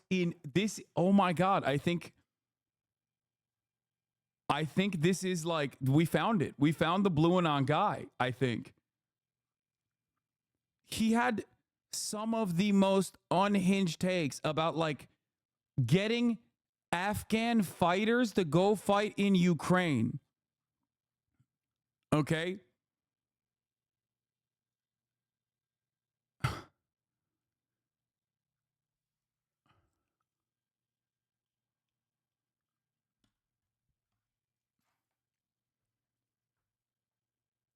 in this. Oh my God. I think this is like, we found it. We found the blue anon guy, I think. He had some of the most unhinged takes about like getting Afghan fighters to go fight in Ukraine. Okay?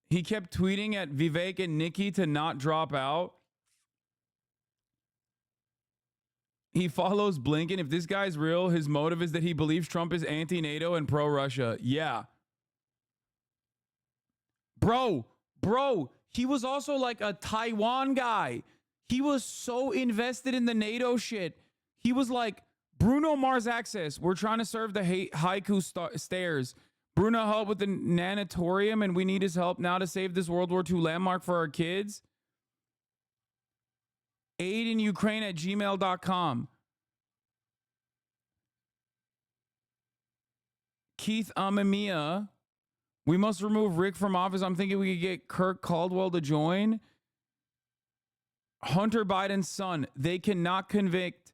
He kept tweeting at Vivek and Nikki to not drop out. He follows Blinken. If this guy's real, his motive is that he believes Trump is anti-NATO and pro-Russia. Yeah. Bro, he was also like a Taiwan guy. He was so invested in the NATO shit. He was like, Bruno Mars Access, we're trying to serve the haiku stairs. Bruno helped with the nanatorium, and we need his help now to save this World War II landmark for our kids. Aid in Ukraine at gmail.com. Keith Amamiya. We must remove Rick from office. I'm thinking we could get Kirk Caldwell to join. Hunter Biden's son. They cannot convict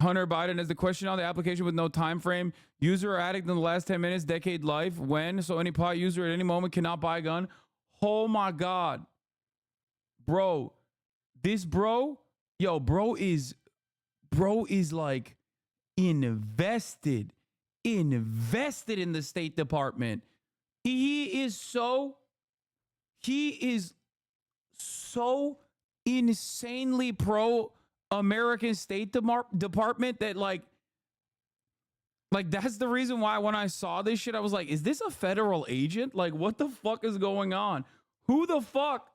Hunter Biden as the question on the application with no time frame. User or addict in the last 10 minutes, decade life. When? So any pot user at any moment cannot buy a gun. Oh my God. Bro. This bro is like invested in the State Department. He is so insanely pro American State Department that like that's the reason why when I saw this shit, I was like, is this a federal agent? Like, what the fuck is going on? Who the fuck?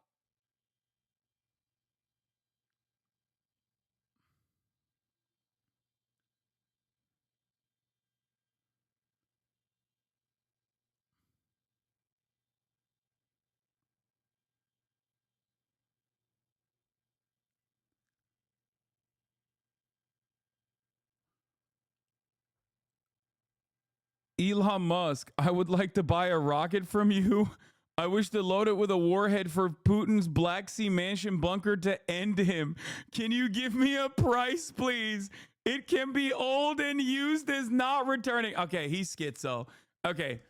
Elon Musk, I would like to buy a rocket from you. I wish to load it with a warhead for Putin's Black Sea Mansion bunker to end him. Can you give me a price, please? It can be old and used as not returning. Okay, he's schizo. Okay,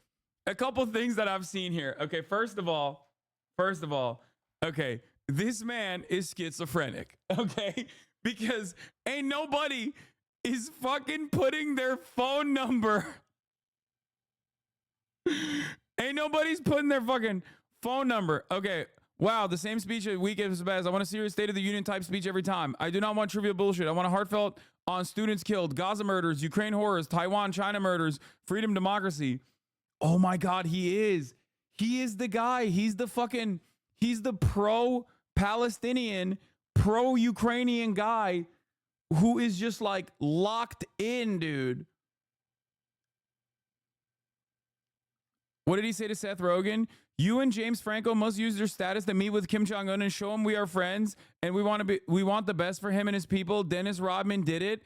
a couple things that I've seen here. Okay, first of all, okay, this man is schizophrenic. Okay, because ain't nobody is fucking putting their phone number. Ain't nobody's putting their fucking phone number. Okay. Wow. The same speech a week is best. I want a serious State of the Union type speech every time. I do not want trivial bullshit. I want a heartfelt on students killed, Gaza murders, Ukraine horrors, Taiwan, China murders, freedom, democracy. Oh my God. He is the guy. He's the pro-Palestinian, pro-Ukrainian guy who is just like locked in, dude. What did he say to Seth Rogen? You and James Franco must use their status to meet with Kim Jong-un and show him we are friends and we want the best for him and his people. Dennis Rodman did it.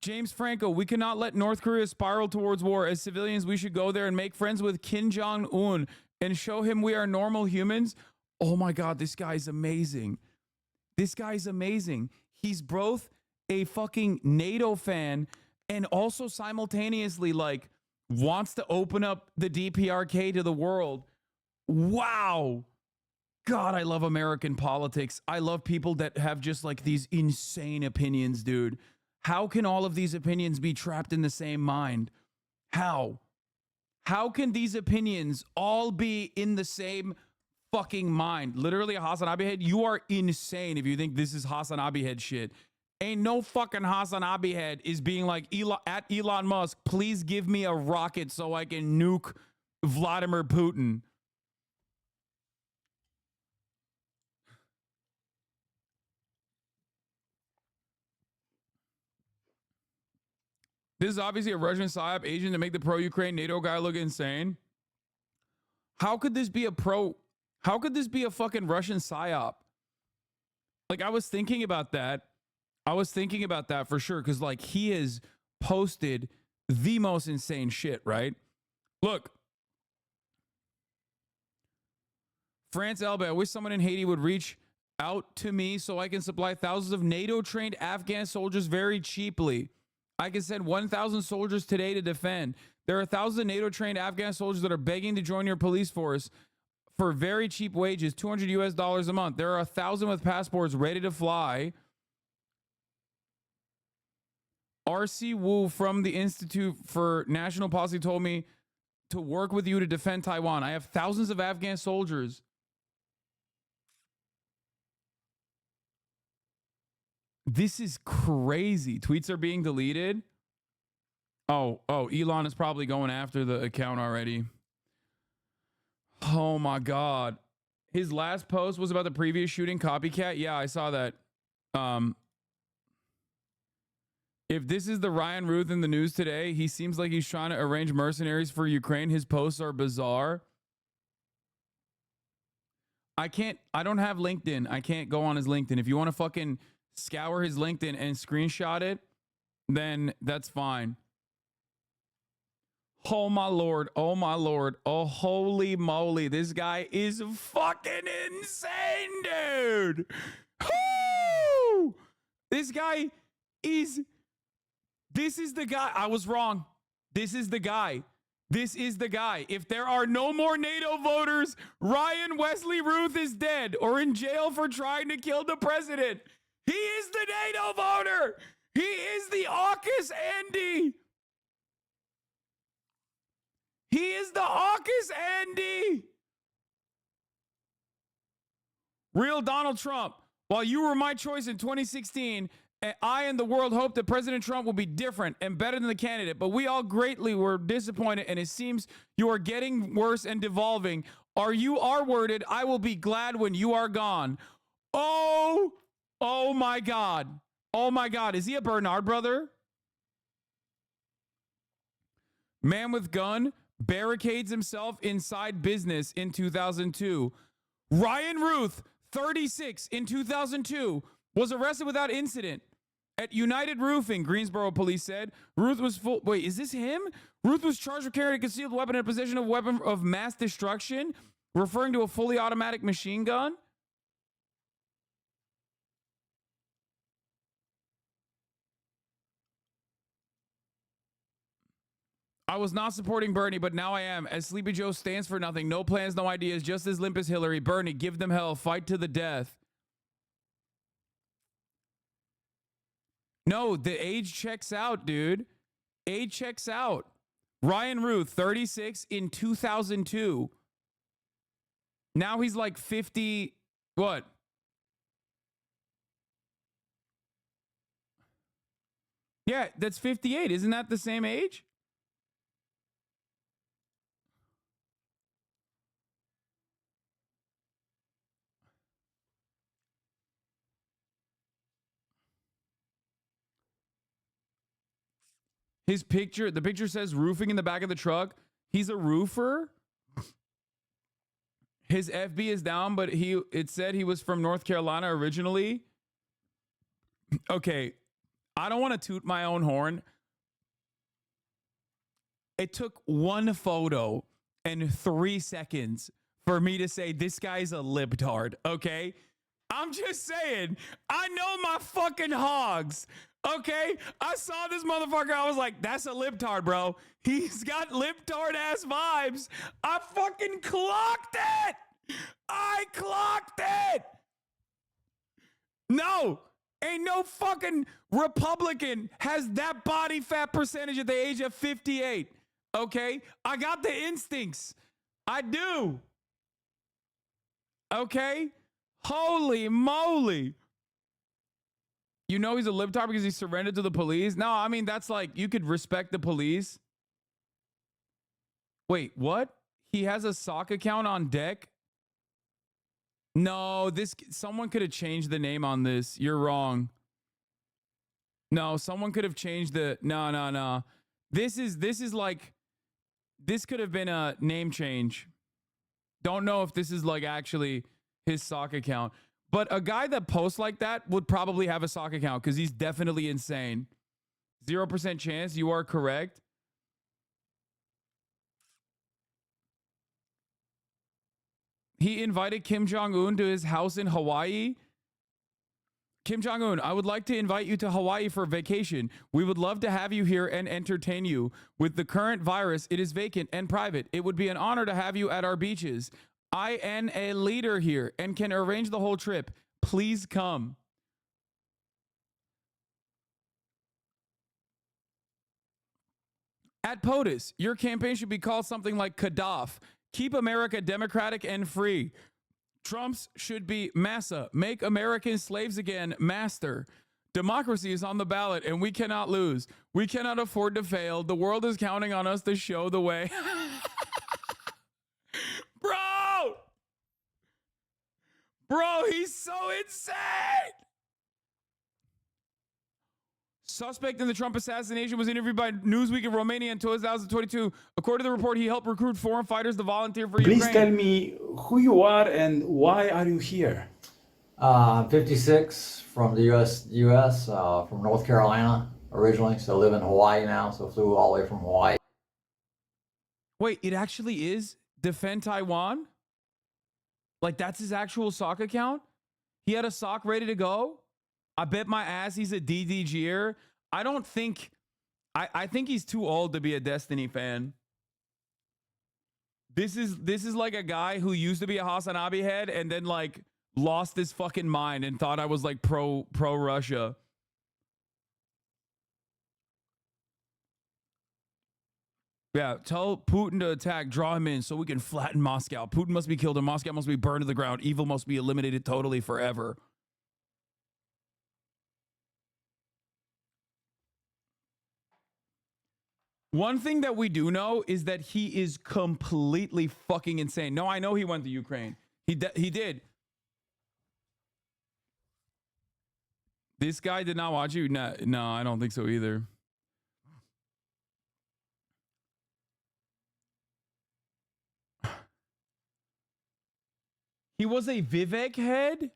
James Franco, we cannot let North Korea spiral towards war. As civilians, we should go there and make friends with Kim Jong-un and show him we are normal humans. Oh my God, this guy's amazing. This guy's amazing. He's both a fucking NATO fan and also simultaneously like wants to open up the DPRK to the world. Wow. God, I love American politics. I love people that have just like these insane opinions, dude. How can all of these opinions be trapped in the same mind? How? How can these opinions all be in the same fucking mind? Literally a Hasanabi head. You are insane if you think this is Hasanabi head shit. Ain't no fucking Hasanabi head is being like, Elon Musk, please give me a rocket so I can nuke Vladimir Putin. This is obviously a Russian PSYOP agent to make the pro-Ukraine NATO guy look insane. How could this be a fucking Russian PSYOP? Like, I was thinking about that. I was thinking about that for sure. Cause like he has posted the most insane shit, right? Look, France Elbe, I wish someone in Haiti would reach out to me so I can supply thousands of NATO trained Afghan soldiers very cheaply. I can send 1,000 soldiers today to defend. There are thousands of NATO trained Afghan soldiers that are begging to join your police force for very cheap wages, $200 a month. There are 1,000 with passports ready to fly. RC Wu from the Institute for National Policy told me to work with you to defend Taiwan. I have thousands of Afghan soldiers. This is crazy. Tweets are being deleted. Oh, Elon is probably going after the account already. Oh my God. His last post was about the previous shooting, copycat. Yeah, I saw that. If this is the Ryan Ruth in the news today, he seems like he's trying to arrange mercenaries for Ukraine. His posts are bizarre. I don't have LinkedIn. I can't go on his LinkedIn. If you want to fucking scour his LinkedIn and screenshot it, then that's fine. Oh my Lord. Oh my Lord. Oh, holy moly. This guy is fucking insane, dude. Woo! This is the guy. I was wrong. This is the guy. This is the guy. If there are no more NATO voters, Ryan Wesley Ruth is dead or in jail for trying to kill the president. He is the NATO voter. He is the AUKUS Andy. He is the AUKUS Andy. Real Donald Trump. While you were my choice in 2016, I and the world hope that President Trump will be different and better than the candidate, but we all greatly were disappointed, and it seems you are getting worse and devolving. Are you R-worded? I will be glad when you are gone. Oh my God. Oh my God. Is he a Bernard brother? Man with gun barricades himself inside business in 2002. Ryan Ruth, 36, in 2002, was arrested without incident at United Roofing, Greensboro police said. Ruth was full. Wait, is this him? Ruth was charged with carrying a concealed weapon in possession of a weapon of mass destruction, referring to a fully automatic machine gun. I was not supporting Bernie, but now I am. As Sleepy Joe stands for nothing, no plans, no ideas, just as limp as Hillary. Bernie, give them hell, fight to the death. No, the age checks out, dude. Age checks out. Ryan Ruth, 36 in 2002. Now he's like 50. What? Yeah, that's 58. Isn't that the same age? His picture, the picture says roofing in the back of the truck. He's a roofer. His FB is down, but it said he was from North Carolina originally. Okay, I don't want to toot my own horn. It took one photo and 3 seconds for me to say this guy's a libtard, okay? I'm just saying, I know my fucking hogs. Okay, I saw this motherfucker. I was like, that's a libtard, bro. He's got libtard ass vibes. I fucking clocked it. I clocked it. No, ain't no fucking Republican has that body fat percentage at the age of 58. Okay, I got the instincts. I do. Okay, holy moly. You know he's a libtard because he surrendered to the police? No, I mean, that's like, you could respect the police. Wait, what? He has a sock account on deck? No, someone could have changed the name on this. You're wrong. No, someone could have changed no. This could have been a name change. Don't know if this is like actually his sock account. But a guy that posts like that would probably have a sock account because he's definitely insane. 0% chance. You are correct. He invited Kim Jong-un to his house in Hawaii. Kim Jong-un, I would like to invite you to Hawaii for vacation. We would love to have you here and entertain you. With the current virus, it is vacant and private. It would be an honor to have you at our beaches. I am a leader here and can arrange the whole trip. Please come. At POTUS, your campaign should be called something like Kadaf. Keep America democratic and free. Trump's should be Massa. Make Americans slaves again, master. Democracy is on the ballot and we cannot lose. We cannot afford to fail. The world is counting on us to show the way. Bro, he's so insane. Suspect in the Trump assassination was interviewed by Newsweek in Romania in 2022. According to the report, he helped recruit foreign fighters to volunteer for Ukraine. Please tell me who you are and why are you here? I'm 56 from the U.S. From North Carolina originally, so live in Hawaii now. So flew all the way from Hawaii. Wait, it actually is Defend Taiwan? Like that's his actual sock account? He had a sock ready to go? I bet my ass he's a DDGer. I don't think, I think he's too old to be a Destiny fan. This is like a guy who used to be a Hasanabi head and then like lost his fucking mind and thought I was like pro Russia. Yeah, tell Putin to attack, draw him in so we can flatten Moscow. Putin must be killed and Moscow must be burned to the ground. Evil must be eliminated totally forever. One thing that we do know is that he is completely fucking insane. No, I know he went to Ukraine. He did. This guy did not watch you? No, I don't think so either. He was a Vivek head?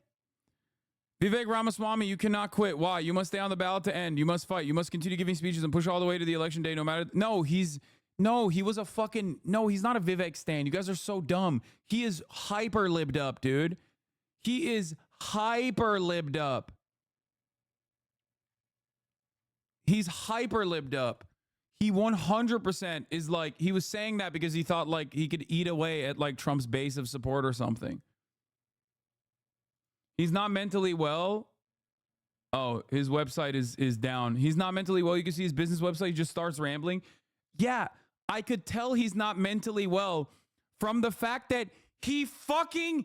Vivek Ramaswamy, you cannot quit. Why? You must stay on the ballot to end. You must fight. You must continue giving speeches and push all the way to the election day no matter. No, he was a fucking, no, he's not a Vivek stan. You guys are so dumb. He is hyper libbed up, dude. He is hyper libbed up. He's hyper libbed up. He 100% is like, he was saying that because he thought like he could eat away at like Trump's base of support or something. He's not mentally well. Oh, his website is down. He's not mentally well. You can see his business website. He just starts rambling. Yeah, I could tell he's not mentally well from the fact that he fucking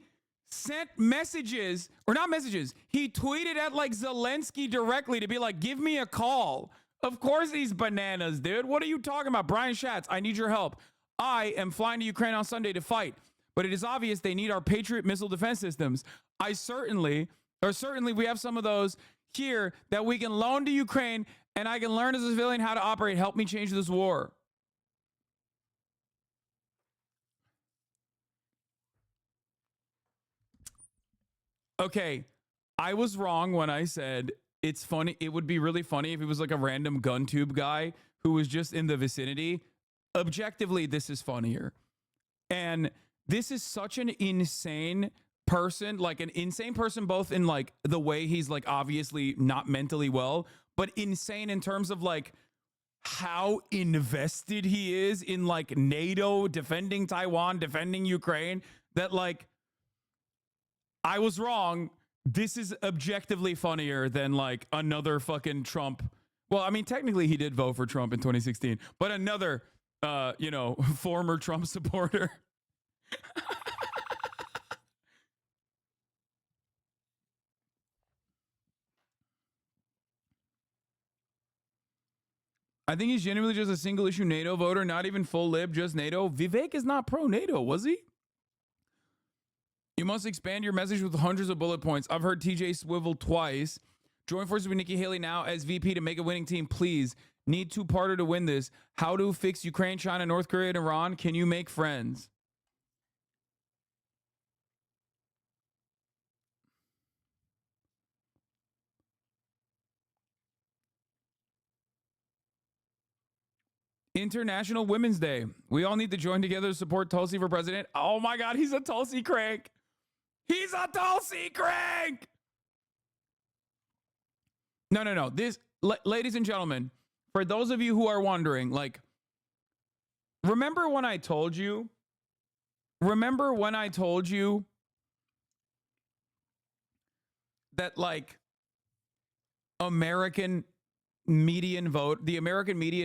sent messages, or not messages. He tweeted at like Zelensky directly to be like, give me a call. Of course he's bananas, dude. What are you talking about? Brian Schatz, I need your help. I am flying to Ukraine on Sunday to fight, but it is obvious they need our Patriot missile defense systems. Certainly we have some of those here that we can loan to Ukraine, and I can learn as a civilian how to operate. Help me change this war. Okay, I was wrong when I said it's funny. It would be really funny if it was like a random gun tube guy who was just in the vicinity. Objectively, this is funnier. And this is such an insane person, like an insane person, both in like the way he's like obviously not mentally well, but insane in terms of like how invested he is in like NATO, defending Taiwan, defending Ukraine, that like I was wrong. This is objectively funnier than like another fucking Trump. Well, I mean, technically he did vote for Trump in 2016, but another, former Trump supporter. I think he's genuinely just a single issue NATO voter, not even full lib, just NATO. Vivek is not pro NATO, was he? You must expand your message with hundreds of bullet points. I've heard TJ swivel twice. Join forces with Nikki Haley now as VP to make a winning team, please. Need two-parter to win this. How to fix Ukraine, China, North Korea, and Iran? Can you make friends? International Women's Day. We all need to join together to support Tulsi for president. Oh my God, he's a Tulsi crank. He's a Tulsi crank. No. This, ladies and gentlemen, for those of you who are wondering, like, remember when I told you that, like, the American median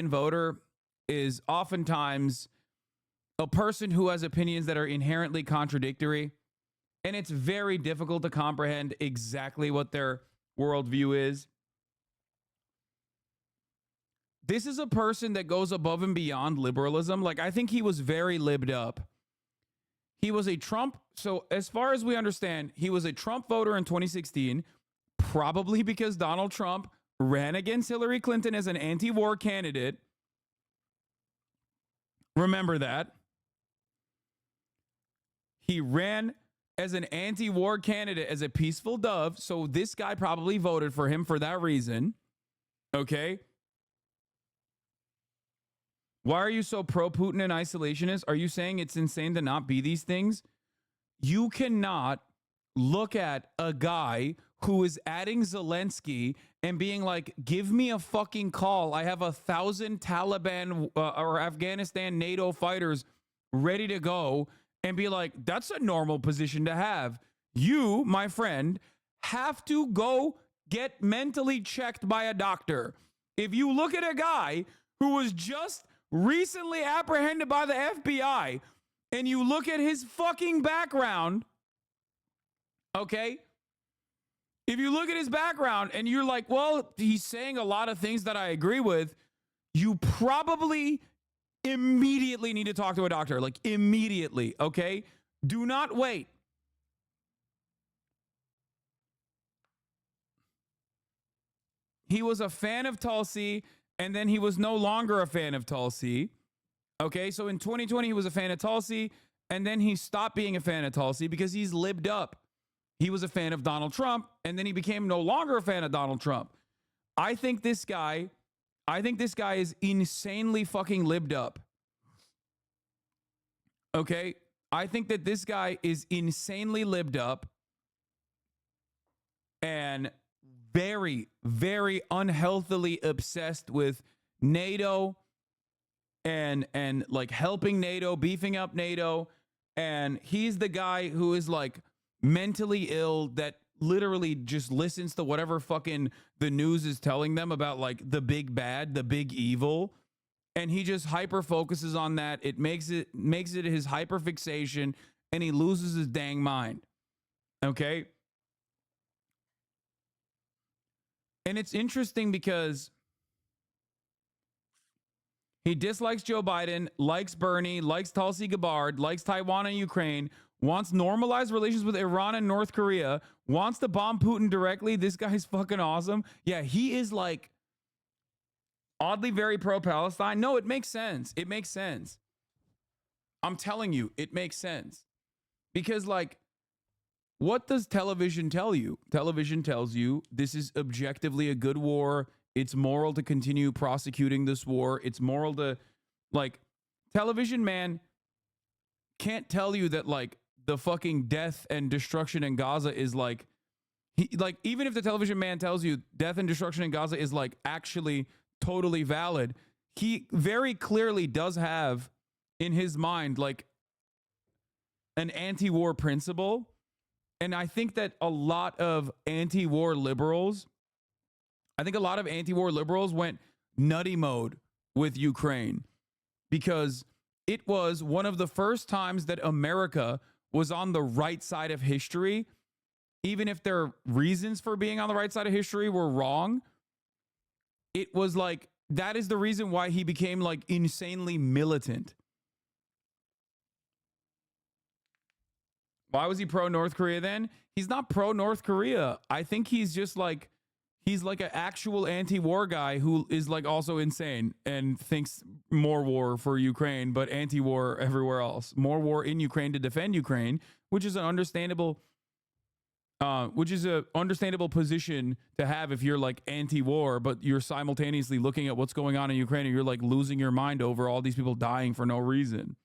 voter is oftentimes a person who has opinions that are inherently contradictory, and it's very difficult to comprehend exactly what their worldview is. This is a person that goes above and beyond liberalism. Like, I think he was very libbed up. He was a Trump. So as far as we understand, he was a Trump voter in 2016, probably because Donald Trump ran against Hillary Clinton as an anti-war candidate. Remember that. He ran as an anti-war candidate, as a peaceful dove. So this guy probably voted for him for that reason. Okay. Why are you so pro-Putin and isolationist? Are you saying it's insane to not be these things? You cannot look at a guy who is adding Zelensky and being like, give me a fucking call. I have 1,000 Taliban or Afghanistan NATO fighters ready to go, and be like, that's a normal position to have. You, my friend, have to go get mentally checked by a doctor. If you look at a guy who was just recently apprehended by the FBI and you look at his fucking background, okay? If you look at his background and you're like, well, he's saying a lot of things that I agree with, you probably immediately need to talk to a doctor. Like, immediately, okay? Do not wait. He was a fan of Tulsi, and then he was no longer a fan of Tulsi. Okay, so in 2020, he was a fan of Tulsi, and then he stopped being a fan of Tulsi because he's libbed up. He was a fan of Donald Trump, and then he became no longer a fan of Donald Trump. I think this guy is insanely fucking libbed up. Okay? I think that this guy is insanely libbed up and very, very unhealthily obsessed with NATO and like helping NATO, beefing up NATO. And he's the guy who is like mentally ill, that literally just listens to whatever fucking the news is telling them about, like the big bad, the big evil. And he just hyper focuses on that. It makes it his hyper fixation, and he loses his dang mind. Okay? And it's interesting because he dislikes Joe Biden, likes Bernie, likes Tulsi Gabbard, likes Taiwan and Ukraine, wants normalized relations with Iran and North Korea, wants to bomb Putin directly. This guy's fucking awesome. Yeah, he is like oddly very pro-Palestine. No, it makes sense. It makes sense. I'm telling you, it makes sense. Because, like, what does television tell you? Television tells you this is objectively a good war. It's moral to continue prosecuting this war. It's moral to, like, television, man, can't tell you that, like, the fucking death and destruction in Gaza is like, even if the television man tells you death and destruction in Gaza is like actually totally valid, he very clearly does have in his mind like an anti-war principle. And I think that a lot of anti-war liberals went nutty mode with Ukraine because it was one of the first times that America was on the right side of history, even if their reasons for being on the right side of history were wrong. It was like, that is the reason why he became like insanely militant. Why was he pro North Korea then? He's not pro North Korea. I think he's just like, he's like an actual anti-war guy who is like also insane and thinks more war for Ukraine, but anti-war everywhere else. More war in Ukraine to defend Ukraine, which is an understandable which is a understandable position to have if you're like anti-war, but you're simultaneously looking at what's going on in Ukraine and you're like losing your mind over all these people dying for no reason.